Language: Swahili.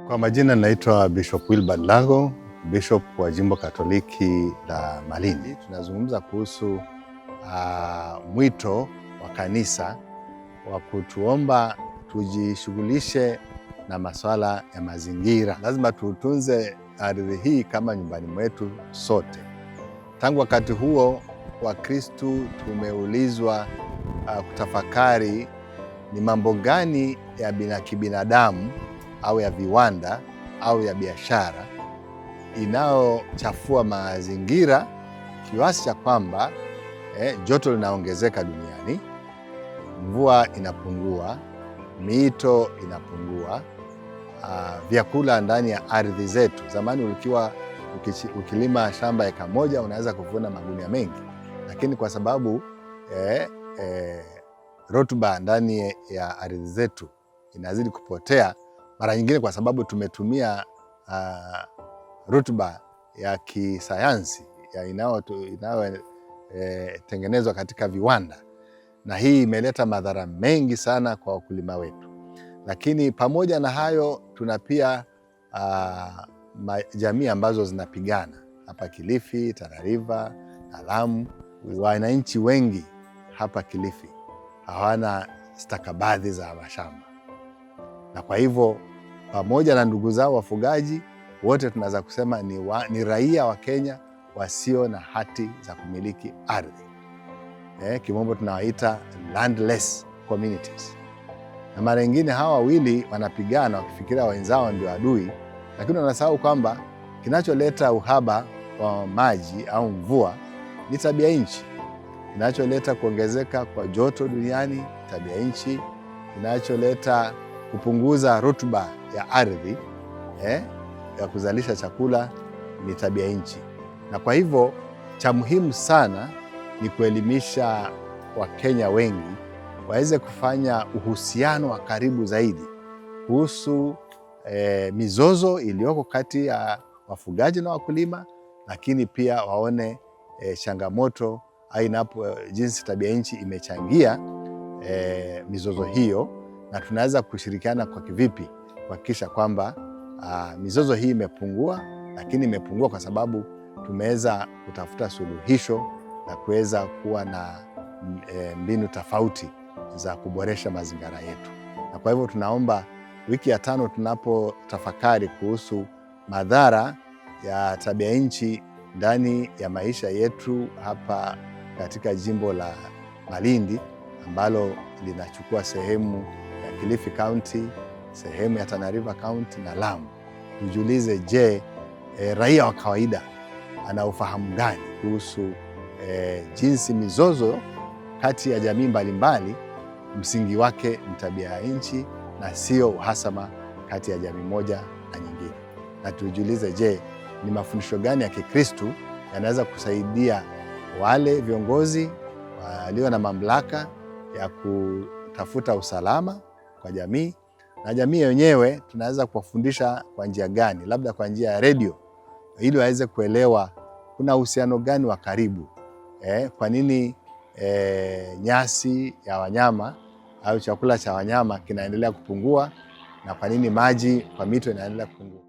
Kwa majina naitwa Bishop Wilbard Lango, Bishop wa Jimbo Katoliki la Malindi. Tunazungumza kuhusu mwito wa kanisa wa kutuomba tujishughulishe na masuala ya mazingira. Lazima tutunze ardhi hii kama nyumbani mwetu sote. Tangu wakati huo Wakristu tumeulizwa kutafakari ni mambo gani ya kibinadamu au ya viwanda au ya biashara inayochafua mazingira kiasi cha kwamba joto linaongezeka duniani, mvua inapungua, mito inapungua, vyakula ndani ya ardhi zetu. Zamani ukilima shamba eka moja unaweza kuvuna magunia mengi, lakini kwa sababu rutuba ndani ya ardhi zetu inazidi kupotea, mara nyingine kwa sababu tumetumia rutuba ya kisayansi inayotengenezwa katika viwanda, na hii imeleta madhara mengi sana kwa wakulima wetu. Lakini pamoja na hayo, tuna pia jamii ambazo zinapigana hapa Kilifi, Tana River na Lamu. Wananchi wengi hapa Kilifi hawana stakabadhi za mashamba, na kwa hivyo pamoja na ndugu zao wafugaji wote tunaweza kusema ni raia wa Kenya wasio na hati za kumiliki ardhi. Kimombo tunawaita landless communities. Na mara nyingine hawa wawili wanapigana wakifikiria wenzao ndio adui, lakini wanasahau kwamba kinacholeta uhaba wa maji au mvua ni tabia nchi. Kinacholeta kuongezeka kwa joto duniani tabia nchi. Kinacholeta kupunguza rutuba ya ardhi ya kuzalisha chakula ni tabia nchi. Na kwa hivyo cha muhimu sana ni kuelimisha Wakenya wengi waweze kufanya uhusiano wa karibu zaidi kuhusu mizozo iliyoko kati ya wafugaji na wakulima, lakini pia waone changamoto jinsi tabia nchi imechangia mizozo hiyo, na tunaweza kushirikiana kwa kivipi kuhakikisha kwamba mizozo hii imepungua, lakini imepungua kwa sababu tumeweza kutafuta suluhisho na kuweza kuwa na mbinu tofauti za kuboresha mazingira yetu. Na kwa hivyo tunaomba wiki ya 5 tunapotafakari kuhusu madhara ya tabia nchi ndani ya maisha yetu hapa katika jimbo la Malindi ambalo linachukua sehemu ya Kilifi County, sehemu ya Tana River County na Lamu. Tujiulize, je, raia wa kawaida ana ufahamu gani kuhusu jinsi mizozo kati ya jamii mbalimbali msingi wake ni tabia ya nchi na sio uhasama kati ya jamii moja na nyingine? Na tujiulize, je, ni mafundisho gani ya Kikristo yanaweza kusaidia wale viongozi walio na mamlaka ya kutafuta usalama kwa jamii, na jamii yenyewe tunaweza kuwafundisha kwa njia gani, labda kwa njia ya redio, ili waweze kuelewa kuna uhusiano gani wa karibu. Kwa nini nyasi ya wanyama au chakula cha wanyama kinaendelea kupungua, na kwa nini maji kwa mito inaendelea kupungua?